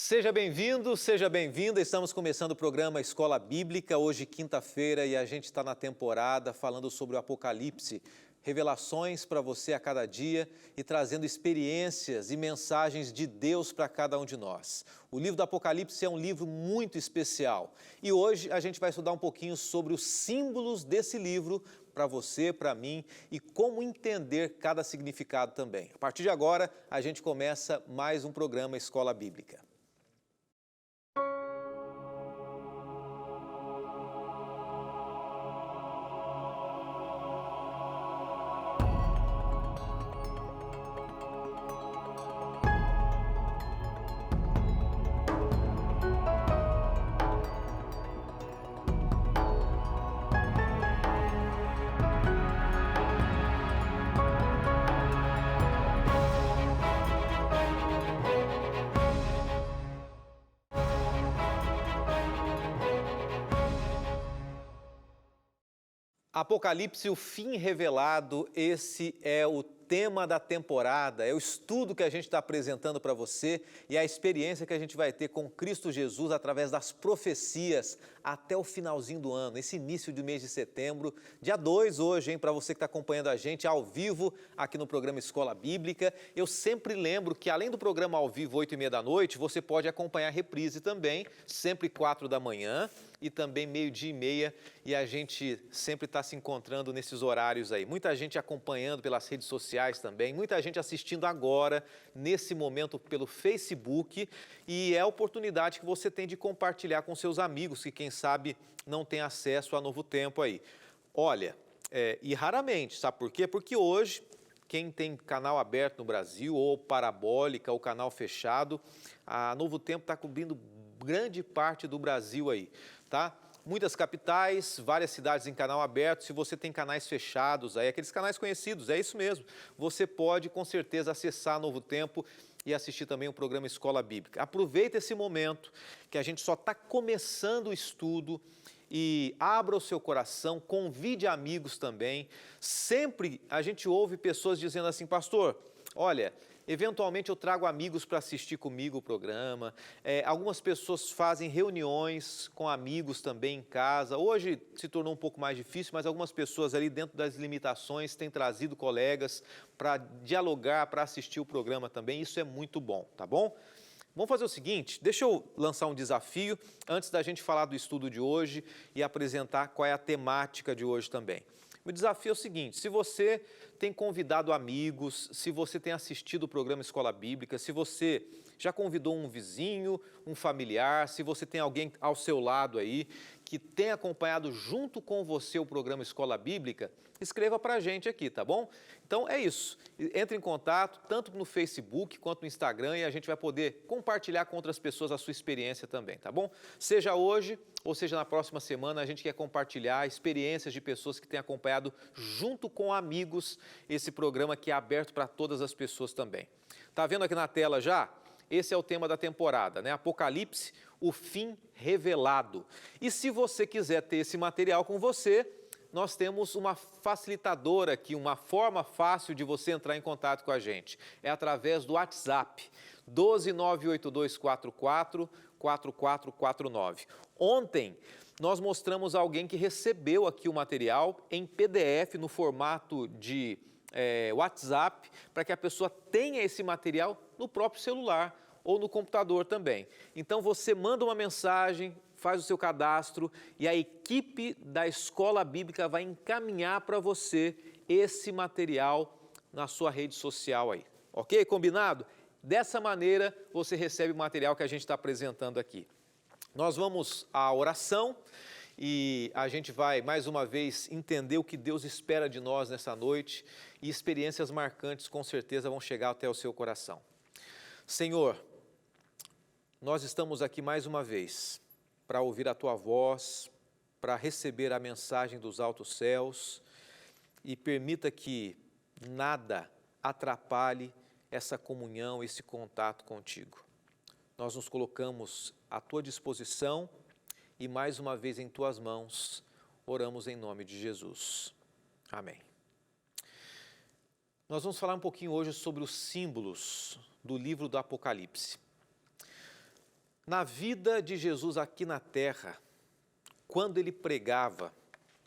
Seja bem-vindo, seja bem-vinda. Estamos começando o programa Escola Bíblica, hoje quinta-feira, e a gente está na temporada falando sobre o Apocalipse. Revelações para você a cada dia e trazendo experiências e mensagens de Deus para cada um de nós. O livro do Apocalipse é um livro muito especial e hoje a gente vai estudar um pouquinho sobre os símbolos desse livro para você, para mim e como entender cada significado também. A partir de agora, a gente começa mais um programa Escola Bíblica. Apocalipse, o fim revelado, esse é o tema da temporada, é o estudo que a gente está apresentando para você e a experiência que a gente vai ter com Cristo Jesus através das profecias até o finalzinho do ano, esse início do mês de setembro, dia 2 hoje, hein, para você que está acompanhando a gente ao vivo aqui no programa Escola Bíblica. Eu sempre lembro que além do programa ao vivo, 8h30 da noite, você pode acompanhar a reprise também, sempre 4 da manhã e também 12h30, e a gente sempre está se encontrando nesses horários aí. Muita gente acompanhando pelas redes sociais também, muita gente assistindo agora, nesse momento, pelo Facebook, e é a oportunidade que você tem de compartilhar com seus amigos, que quem sabe não tem acesso a Novo Tempo aí. Olha, e raramente, sabe por quê? Porque hoje, quem tem canal aberto no Brasil, ou parabólica, ou canal fechado, a Novo Tempo está cobrindo grande parte do Brasil aí, tá? Muitas capitais, várias cidades em canal aberto. Se você tem canais fechados, aí aqueles canais conhecidos, é isso mesmo. Você pode, com certeza, acessar Novo Tempo e assistir também o programa Escola Bíblica. Aproveita esse momento que a gente só está começando o estudo e abra o seu coração, convide amigos também. Sempre a gente ouve pessoas dizendo assim, pastor, olha, eventualmente eu trago amigos para assistir comigo o programa, algumas pessoas fazem reuniões com amigos também em casa. Hoje se tornou um pouco mais difícil, mas algumas pessoas ali dentro das limitações têm trazido colegas para dialogar, para assistir o programa também. Isso é muito bom, tá bom? Vamos fazer o seguinte, deixa eu lançar um desafio antes da gente falar do estudo de hoje e apresentar qual é a temática de hoje também. O desafio é o seguinte, se você tem convidado amigos, se você tem assistido o programa Escola Bíblica, se você já convidou um vizinho, um familiar, se você tem alguém ao seu lado aí que tem acompanhado junto com você o programa Escola Bíblica, escreva para a gente aqui, tá bom? Então é isso, entre em contato tanto no Facebook quanto no Instagram e a gente vai poder compartilhar com outras pessoas a sua experiência também, tá bom? Seja hoje ou seja na próxima semana, a gente quer compartilhar experiências de pessoas que têm acompanhado junto com amigos esse programa que é aberto para todas as pessoas também. Tá vendo aqui na tela já? Esse é o tema da temporada, né? Apocalipse, o fim revelado. E se você quiser ter esse material com você, nós temos uma facilitadora aqui, uma forma fácil de você entrar em contato com a gente. É através do WhatsApp, 12982444449. Ontem, nós mostramos alguém que recebeu aqui o material em PDF no formato de WhatsApp, para que a pessoa tenha esse material no próprio celular ou no computador também. Então você manda uma mensagem, faz o seu cadastro e a equipe da Escola Bíblica vai encaminhar para você esse material na sua rede social aí. Ok? Combinado? Dessa maneira você recebe o material que a gente está apresentando aqui. Nós vamos à oração e a gente vai, mais uma vez, entender o que Deus espera de nós nessa noite e experiências marcantes, com certeza, vão chegar até o seu coração. Senhor, nós estamos aqui mais uma vez para ouvir a Tua voz, para receber a mensagem dos altos céus e permita que nada atrapalhe essa comunhão, esse contato contigo. Nós nos colocamos à Tua disposição e mais uma vez em Tuas mãos, oramos em nome de Jesus. Amém. Nós vamos falar um pouquinho hoje sobre os símbolos do livro do Apocalipse. Na vida de Jesus aqui na terra, quando ele pregava,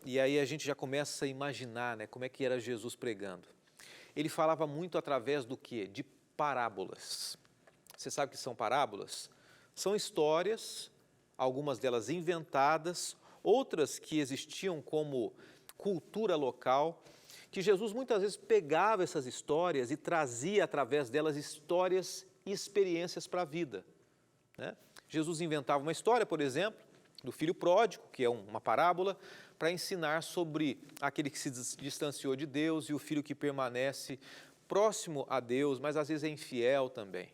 e aí a gente já começa a imaginar, né, como é que era Jesus pregando. Ele falava muito através do quê? De parábolas. Você sabe o que são parábolas? São histórias, algumas delas inventadas, outras que existiam como cultura local, que Jesus muitas vezes pegava essas histórias e trazia através delas histórias e experiências para a vida, né? Jesus inventava uma história, por exemplo, do filho pródigo, que é uma parábola, para ensinar sobre aquele que se distanciou de Deus e o filho que permanece próximo a Deus, mas às vezes é infiel também.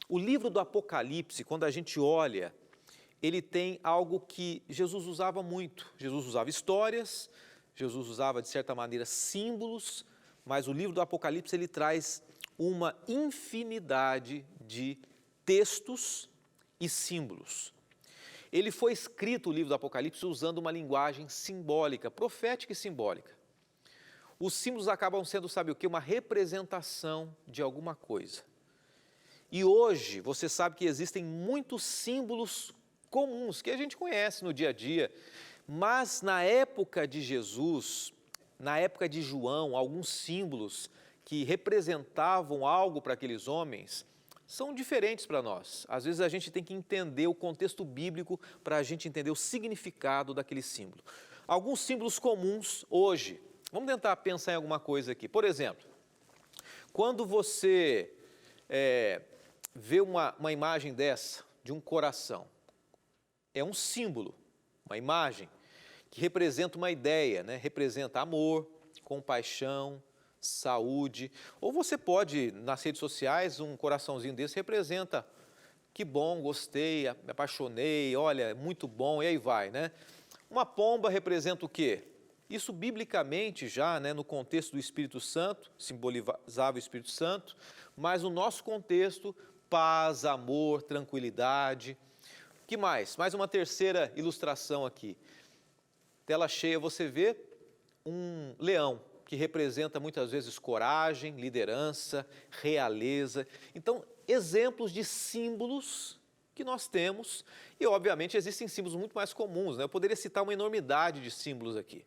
O livro do Apocalipse, quando a gente olha, ele tem algo que Jesus usava muito. Jesus usava histórias, Jesus usava, de certa maneira, símbolos, mas o livro do Apocalipse ele traz uma infinidade de textos e símbolos. Ele foi escrito, o livro do Apocalipse, usando uma linguagem simbólica, profética e simbólica. Os símbolos acabam sendo, sabe o quê? Uma representação de alguma coisa. E hoje, você sabe que existem muitos símbolos comuns, que a gente conhece no dia a dia, mas na época de Jesus, na época de João, alguns símbolos que representavam algo para aqueles homens, são diferentes para nós. Às vezes a gente tem que entender o contexto bíblico para a gente entender o significado daquele símbolo. Alguns símbolos comuns hoje, vamos tentar pensar em alguma coisa aqui. Por exemplo, quando você vê uma imagem dessa, de um coração, é um símbolo, uma imagem que representa uma ideia, né? Representa amor, compaixão, saúde, ou você pode, nas redes sociais, um coraçãozinho desse representa, que bom, gostei, me apaixonei, olha, muito bom, e aí vai, né? Uma pomba representa o quê? Isso biblicamente já, né, no contexto do Espírito Santo, simbolizava o Espírito Santo, mas no nosso contexto, paz, amor, tranquilidade. O que mais? Mais uma terceira ilustração aqui. Tela cheia, você vê um leão, que representa muitas vezes coragem, liderança, realeza. Então, exemplos de símbolos que nós temos, e obviamente existem símbolos muito mais comuns, né? Eu poderia citar uma enormidade de símbolos aqui.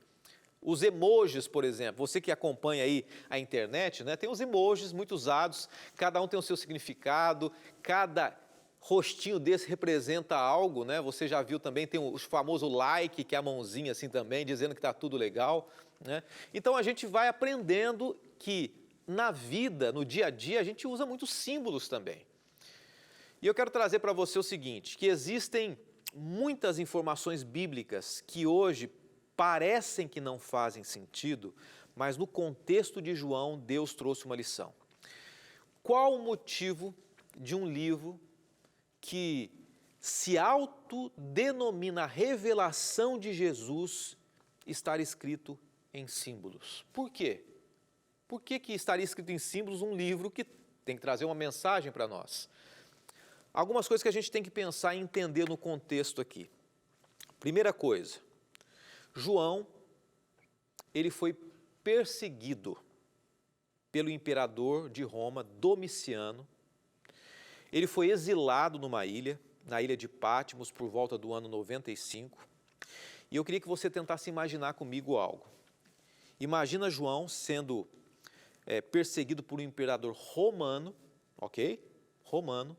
Os emojis, por exemplo, você que acompanha aí a internet, né? Tem os emojis muito usados, cada um tem o seu significado, cada rostinho desse representa algo, né? Você já viu também, tem o famoso like, que é a mãozinha assim também, dizendo que está tudo legal, né? Então a gente vai aprendendo que na vida, no dia a dia, a gente usa muitos símbolos também. E eu quero trazer para você o seguinte, que existem muitas informações bíblicas que hoje parecem que não fazem sentido, mas no contexto de João, Deus trouxe uma lição. Qual o motivo de um livro que se autodenomina revelação de Jesus estar escrito em símbolos? Por quê? Por que estaria escrito em símbolos um livro que tem que trazer uma mensagem para nós? Algumas coisas que a gente tem que pensar e entender no contexto aqui. Primeira coisa, João, ele foi perseguido pelo imperador de Roma, Domiciano. Ele foi exilado numa ilha, na ilha de Patmos, por volta do ano 95. E eu queria que você tentasse imaginar comigo algo. Imagina João sendo perseguido por um imperador romano, ok? Romano.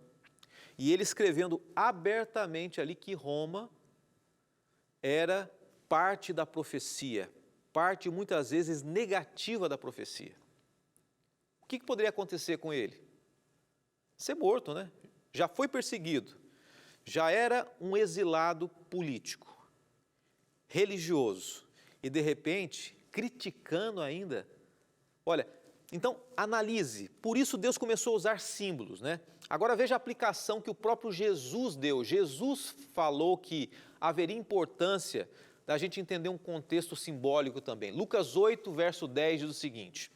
E ele escrevendo abertamente ali que Roma era parte da profecia, parte muitas vezes negativa da profecia. O que poderia acontecer com ele? Ser morto, né? Já foi perseguido, já era um exilado político, religioso, e de repente, criticando ainda. Olha, então analise, por isso Deus começou a usar símbolos, né? Agora veja a aplicação que o próprio Jesus deu. Jesus falou que haveria importância da gente entender um contexto simbólico também. Lucas 8, verso 10 diz o seguinte: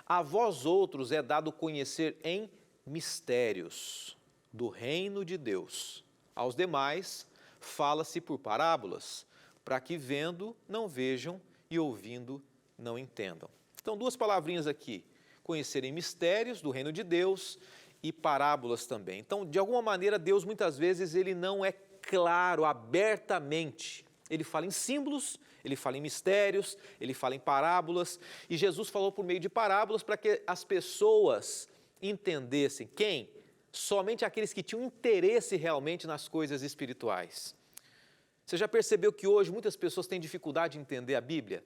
a vós outros é dado conhecer em mistérios do reino de Deus. Aos demais fala-se por parábolas, para que vendo não vejam e ouvindo não entendam. Então, duas palavrinhas aqui: conhecer em mistérios do reino de Deus e parábolas também. Então, de alguma maneira, Deus muitas vezes ele não é claro, abertamente. Ele fala em símbolos, ele fala em mistérios, ele fala em parábolas, e Jesus falou por meio de parábolas para que as pessoas entendessem. Quem? Somente aqueles que tinham interesse realmente nas coisas espirituais. Você já percebeu que hoje muitas pessoas têm dificuldade de entender a Bíblia?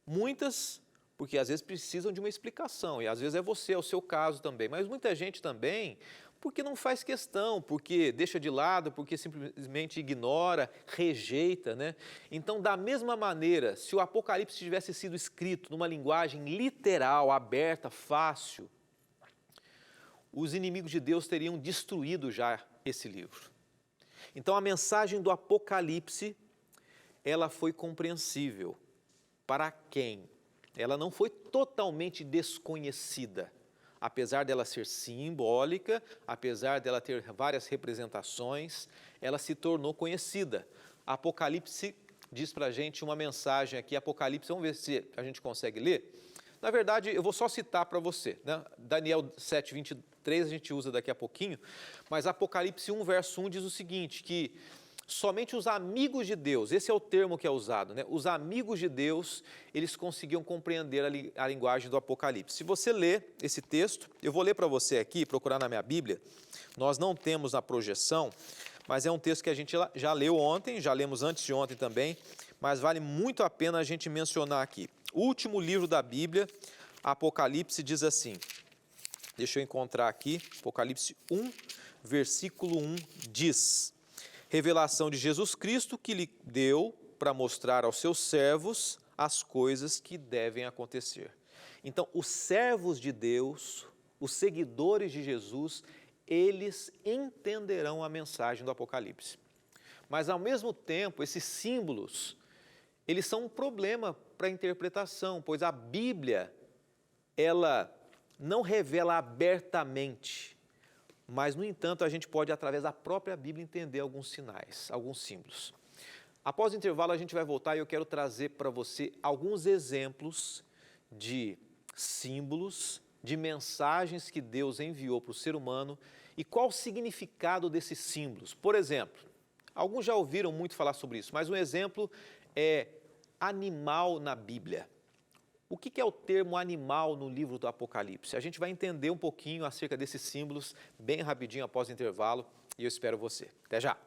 Muitas, porque às vezes precisam de uma explicação, e às vezes é o seu caso também, mas muita gente também, porque não faz questão, porque deixa de lado, porque simplesmente ignora, rejeita, né? Então, da mesma maneira, se o Apocalipse tivesse sido escrito numa linguagem literal, aberta, fácil, os inimigos de Deus teriam destruído já esse livro. Então, a mensagem do Apocalipse, ela foi compreensível. Para quem? Ela não foi totalmente desconhecida. Apesar dela ser simbólica, apesar dela ter várias representações, ela se tornou conhecida. Apocalipse diz para a gente uma mensagem aqui, Apocalipse, vamos ver se a gente consegue ler. Na verdade, eu vou só citar para você, né? Daniel 7, 23, a gente usa daqui a pouquinho, mas Apocalipse 1, verso 1 diz o seguinte, que somente os amigos de Deus, esse é o termo que é usado, né? Os amigos de Deus, eles conseguiam compreender a linguagem do Apocalipse. Se você ler esse texto, eu vou ler para você aqui, procurar na minha Bíblia, nós não temos na projeção, mas é um texto que a gente já leu ontem, já lemos antes de ontem também, mas vale muito a pena a gente mencionar aqui. O último livro da Bíblia, Apocalipse, diz assim, deixa eu encontrar aqui, Apocalipse 1, versículo 1, diz: revelação de Jesus Cristo que lhe deu para mostrar aos seus servos as coisas que devem acontecer. Então, os servos de Deus, os seguidores de Jesus, eles entenderão a mensagem do Apocalipse. Mas, ao mesmo tempo, esses símbolos, eles são um problema para a interpretação, pois a Bíblia, ela não revela abertamente, mas, no entanto, a gente pode, através da própria Bíblia, entender alguns sinais, alguns símbolos. Após o intervalo, a gente vai voltar e eu quero trazer para você alguns exemplos de símbolos, de mensagens que Deus enviou para o ser humano e qual o significado desses símbolos. Por exemplo, alguns já ouviram muito falar sobre isso, mas um exemplo é animal na Bíblia. O que é o termo animal no livro do Apocalipse? A gente vai entender um pouquinho acerca desses símbolos bem rapidinho após o intervalo e eu espero você. Até já!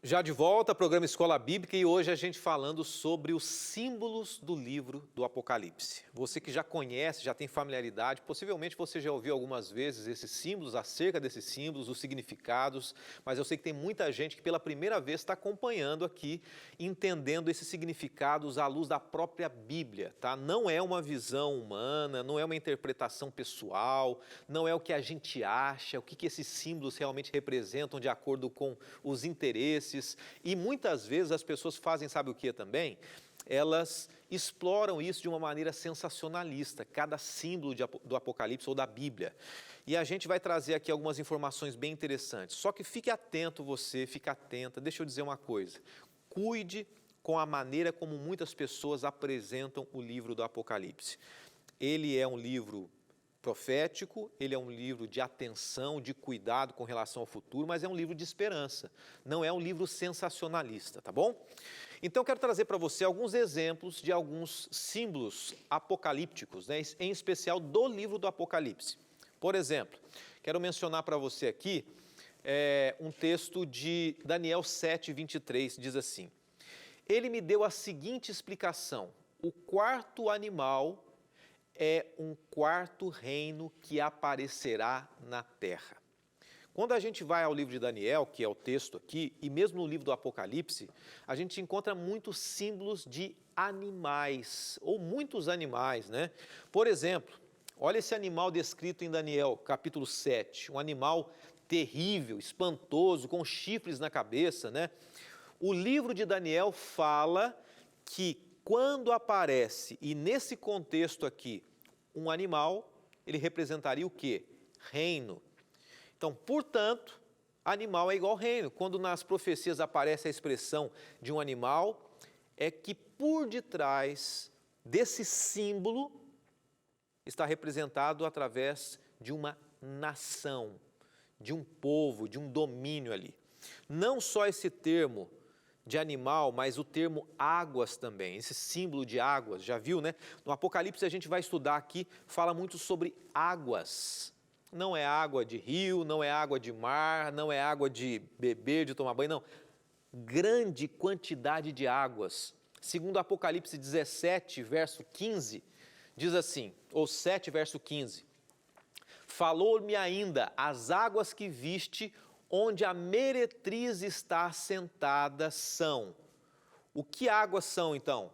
Já de volta, programa Escola Bíblica, e hoje a gente falando sobre os símbolos do livro do Apocalipse. Você que já conhece, já tem familiaridade, possivelmente você já ouviu algumas vezes esses símbolos, acerca desses símbolos, os significados, mas eu sei que tem muita gente que pela primeira vez está acompanhando aqui, entendendo esses significados à luz da própria Bíblia, tá? Não é uma visão humana, não é uma interpretação pessoal, não é o que a gente acha, o que esses símbolos realmente representam de acordo com os interesses. E muitas vezes as pessoas fazem, sabe o que também? Elas exploram isso de uma maneira sensacionalista, cada símbolo do Apocalipse ou da Bíblia. E a gente vai trazer aqui algumas informações bem interessantes. Só que fique atento você, fique atenta, deixa eu dizer uma coisa. Cuide com a maneira como muitas pessoas apresentam o livro do Apocalipse. Ele é um livro profético, ele é um livro de atenção, de cuidado com relação ao futuro, mas é um livro de esperança, não é um livro sensacionalista, tá bom? Então, eu quero trazer para você alguns exemplos de alguns símbolos apocalípticos, né, em especial do livro do Apocalipse. Por exemplo, quero mencionar para você aqui um texto de Daniel 7, 23, diz assim: ele me deu a seguinte explicação: o quarto animal é um quarto reino que aparecerá na terra. Quando a gente vai ao livro de Daniel, que é o texto aqui, e mesmo no livro do Apocalipse, a gente encontra muitos símbolos de animais, ou muitos animais, né? Por exemplo, olha esse animal descrito em Daniel, capítulo 7, um animal terrível, espantoso, com chifres na cabeça, né? O livro de Daniel fala que quando aparece, e nesse contexto aqui, um animal, ele representaria o quê? Reino. Então, portanto, Animal é igual reino. Quando nas profecias aparece a expressão de um animal, é que por detrás desse símbolo está representado através de uma nação, de um povo, de um domínio ali. Não só esse termo de animal, mas o termo águas também, esse símbolo de águas, já viu, né? No Apocalipse a gente vai estudar aqui, fala muito sobre águas. Não é água de rio, não é água de mar, não é água de beber, de tomar banho, não. Grande quantidade de águas. Segundo Apocalipse 17, verso 15, diz assim, ou 7, verso 15, falou-me ainda, as águas que viste, onde a meretriz está assentada são. O que águas são, então?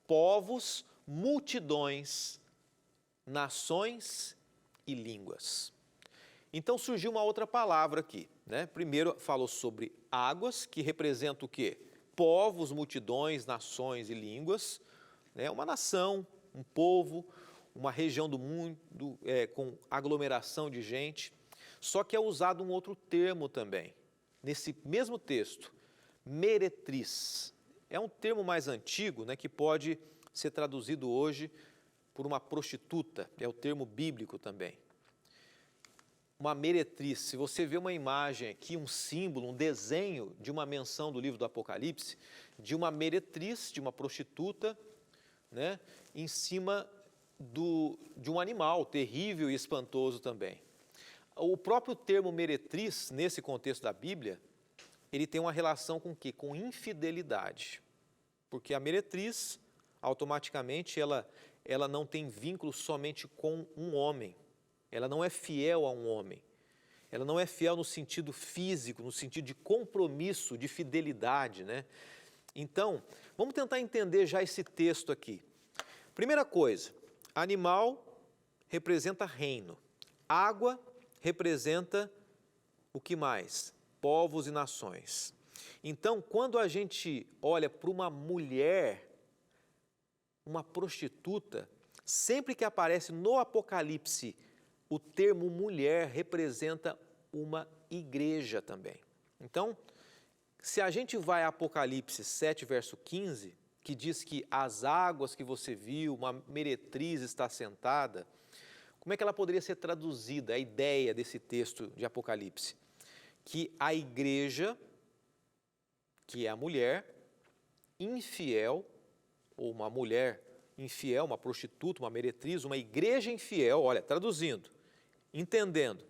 Povos, multidões, nações e línguas. Então surgiu uma outra palavra aqui, né? Primeiro falou sobre águas, que representa o quê? Povos, multidões, nações e línguas, né? Uma nação, um povo, uma região do mundo com aglomeração de gente. Só que é usado um outro termo também, nesse mesmo texto, meretriz. É um termo mais antigo, né, que pode ser traduzido hoje por uma prostituta, é o termo bíblico também. Uma meretriz, se você vê uma imagem aqui, um símbolo, um desenho de uma menção do livro do Apocalipse, de uma meretriz, de uma prostituta, né, em cima de um animal terrível e espantoso também. O próprio termo meretriz, nesse contexto da Bíblia, ele tem uma relação com o quê? Com infidelidade. Porque a meretriz, automaticamente, ela não tem vínculo somente com um homem. Ela não é fiel a um homem. Ela não é fiel no sentido físico, no sentido de compromisso, de fidelidade, né? Então, vamos tentar entender já esse texto aqui. Primeira coisa, animal representa reino. Água representa o que mais? Povos e nações. Então, quando a gente olha para uma mulher, uma prostituta, sempre que aparece no Apocalipse, o termo mulher representa uma igreja também. Então, se a gente vai a Apocalipse 7, verso 15, que diz que as águas que você viu, uma meretriz está sentada, como é que ela poderia ser traduzida, a ideia desse texto de Apocalipse? Que a igreja, que é a mulher, infiel, ou uma mulher infiel, uma prostituta, uma meretriz, uma igreja infiel, olha, traduzindo, entendendo,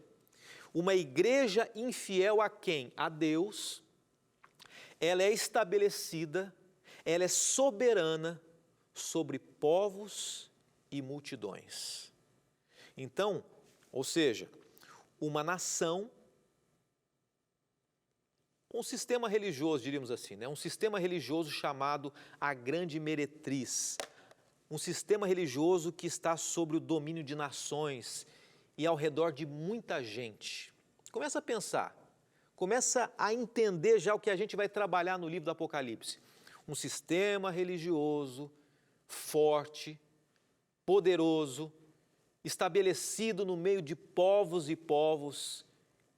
uma igreja infiel a quem? A Deus, ela é estabelecida, ela é soberana sobre povos e multidões. Então, ou seja, uma nação, um sistema religioso, diríamos assim, né? Um sistema religioso chamado a Grande Meretriz, um sistema religioso que está sobre o domínio de nações e ao redor de muita gente. Começa a pensar, começa a entender já o que a gente vai trabalhar no livro do Apocalipse. Um sistema religioso forte, poderoso, estabelecido no meio de povos e povos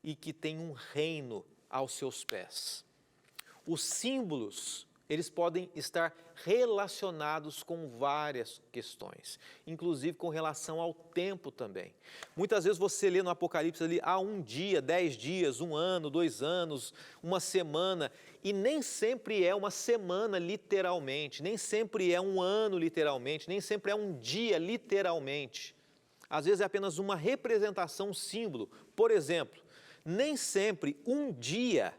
e que tem um reino aos seus pés. Os símbolos, eles podem estar relacionados com várias questões, inclusive com relação ao tempo também. Muitas vezes você lê no Apocalipse ali, um dia, 10 dias, 1 ano, 2 anos, uma semana, e nem sempre é uma semana literalmente, nem sempre é um ano literalmente, nem sempre é um dia literalmente. Às vezes é apenas uma representação, um símbolo. Por exemplo, nem sempre um dia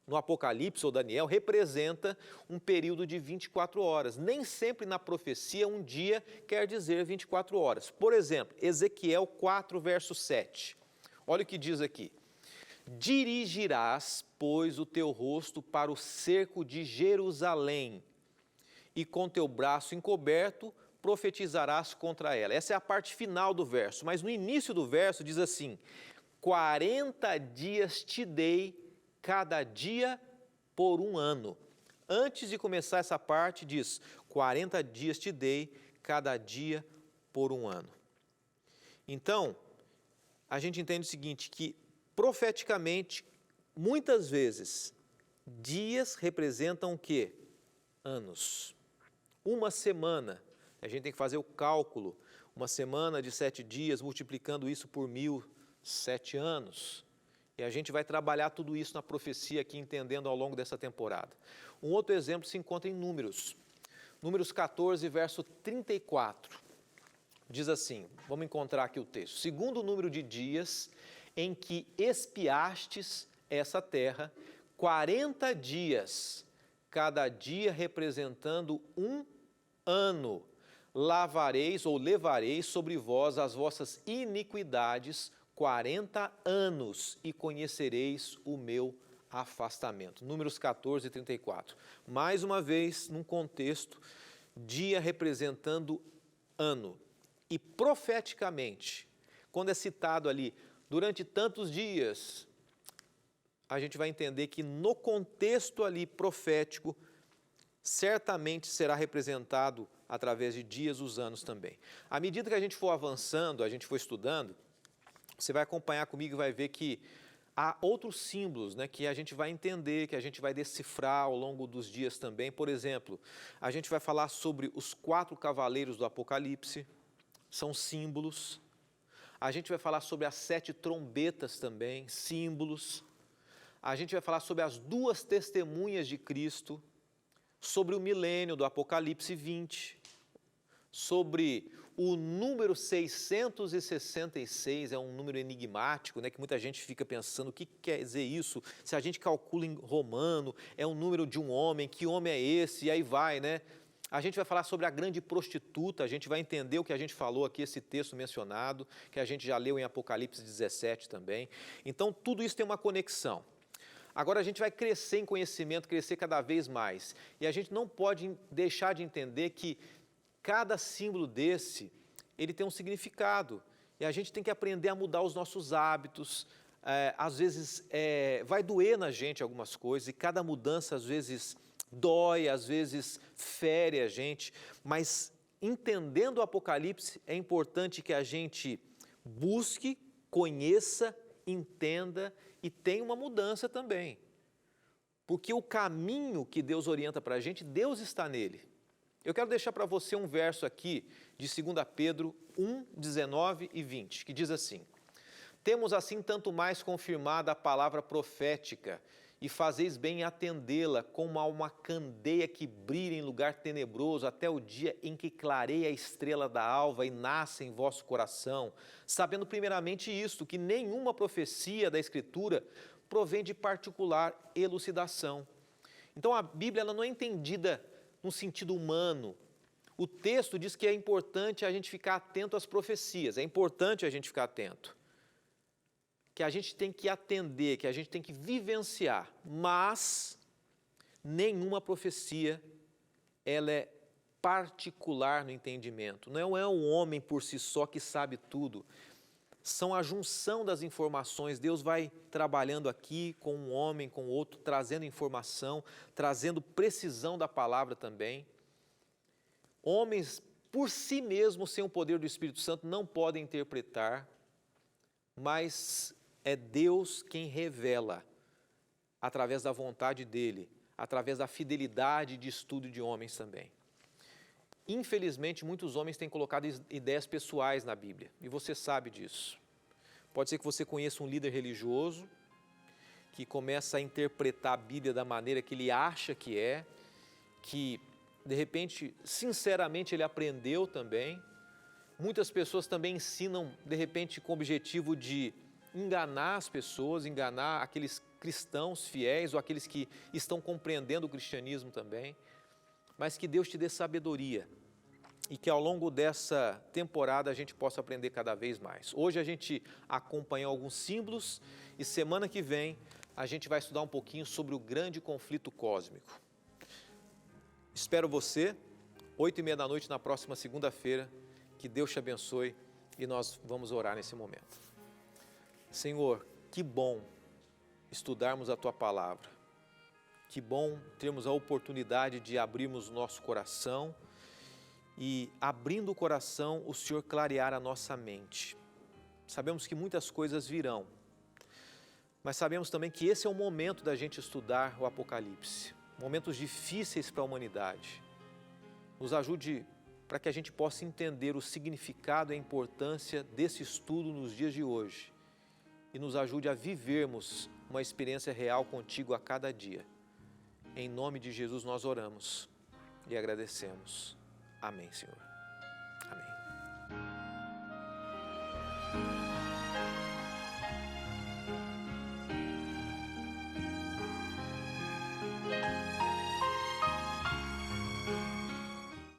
no Apocalipse ou Daniel representa um período de 24 horas. Nem sempre na profecia um dia quer dizer 24 horas. Por exemplo, Ezequiel 4, verso 7. Olha o que diz aqui. Dirigirás, pois, o teu rosto para o cerco de Jerusalém, e com teu braço encoberto profetizarás contra ela. Essa é a parte final do verso, mas no início do verso diz assim, 40 dias te dei, cada dia por 1 ano. Antes de começar essa parte diz, 40 dias te dei, cada dia por 1 ano. Então, a gente entende o seguinte, que profeticamente, muitas vezes, dias representam o quê? Anos. Uma semana, a gente tem que fazer o cálculo, uma semana de 7 dias, multiplicando isso por 1000, 7 anos. E a gente vai trabalhar tudo isso na profecia aqui, entendendo ao longo dessa temporada. Um outro exemplo se encontra em Números. Números 14, verso 34. Diz assim, vamos encontrar aqui o texto. Segundo o número de dias em que espiastes essa terra, 40 dias, cada dia representando um ano, lavareis ou levareis sobre vós as vossas iniquidades 40 anos e conhecereis o meu afastamento. Números 14, 34. Mais uma vez, num contexto, dia representando ano. E profeticamente, quando é citado ali, durante tantos dias, a gente vai entender que no contexto ali profético, certamente será representado através de dias os anos também. À medida que a gente for avançando, a gente for estudando, você vai acompanhar comigo e vai ver que há outros símbolos, né, que a gente vai entender, que a gente vai decifrar ao longo dos dias também. Por exemplo, a gente vai falar sobre os 4 cavaleiros do Apocalipse, são símbolos. A gente vai falar sobre as 7 trombetas também, símbolos. A gente vai falar sobre as 2 testemunhas de Cristo, sobre o milênio do Apocalipse 20, sobre o número 666, é um número enigmático, né, que muita gente fica pensando, o que quer dizer isso? Se a gente calcula em romano, é um número de um homem, que homem é esse? E aí vai, né? A gente vai falar sobre a grande prostituta, a gente vai entender o que a gente falou aqui, esse texto mencionado, que a gente já leu em Apocalipse 17 também. Então, tudo isso tem uma conexão. Agora a gente vai crescer em conhecimento, crescer cada vez mais. E a gente não pode deixar de entender que cada símbolo desse, ele tem um significado. E a gente tem que aprender a mudar os nossos hábitos. Às vezes vai doer na gente algumas coisas, e cada mudança às vezes dói, às vezes fere a gente. Mas entendendo o Apocalipse, é importante que a gente busque, conheça, entenda e tenha uma mudança também. Porque o caminho que Deus orienta para a gente, Deus está nele. Eu quero deixar para você um verso aqui de 2 Pedro 1, 19 e 20, que diz assim: temos assim tanto mais confirmada a palavra profética, e fazeis bem em atendê-la como a uma candeia que brilha em lugar tenebroso, até o dia em que clareia a estrela da alva e nasce em vosso coração, sabendo primeiramente isto, que nenhuma profecia da Escritura provém de particular elucidação. Então a Bíblia ela não é entendida num sentido humano. O texto diz que é importante a gente ficar atento às profecias, é importante a gente ficar atento, que a gente tem que atender, que a gente tem que vivenciar, mas nenhuma profecia ela é particular no entendimento. Não é um homem por si só que sabe tudo. São a junção das informações. Deus vai trabalhando aqui com um homem, com outro, trazendo informação, trazendo precisão da palavra também. Homens, por si mesmos, sem o poder do Espírito Santo, não podem interpretar, mas é Deus quem revela, através da vontade dEle, através da fidelidade de estudo de homens também. Infelizmente, muitos homens têm colocado ideias pessoais na Bíblia, e você sabe disso. Pode ser que você conheça um líder religioso, que começa a interpretar a Bíblia da maneira que ele acha que é, que, de repente, sinceramente, ele aprendeu também. Muitas pessoas também ensinam, de repente, com o objetivo de enganar as pessoas, enganar aqueles cristãos fiéis ou aqueles que estão compreendendo o cristianismo também, mas que Deus te dê sabedoria e que ao longo dessa temporada a gente possa aprender cada vez mais. Hoje a gente acompanhou alguns símbolos e semana que vem a gente vai estudar um pouquinho sobre o grande conflito cósmico. Espero você, 8h30 da noite na próxima segunda-feira. Que Deus te abençoe e nós vamos orar nesse momento. Senhor, que bom estudarmos a Tua Palavra. Que bom termos a oportunidade de abrirmos o nosso coração e, abrindo o coração, o Senhor clarear a nossa mente. Sabemos que muitas coisas virão, Mas sabemos também que esse é o momento da gente estudar o Apocalipse. Momentos difíceis para a humanidade. Nos ajude para que a gente possa entender o significado e a importância desse estudo nos dias de hoje. E nos ajude a vivermos uma experiência real contigo a cada dia. Em nome de Jesus nós oramos e agradecemos. Amém, Senhor. Amém.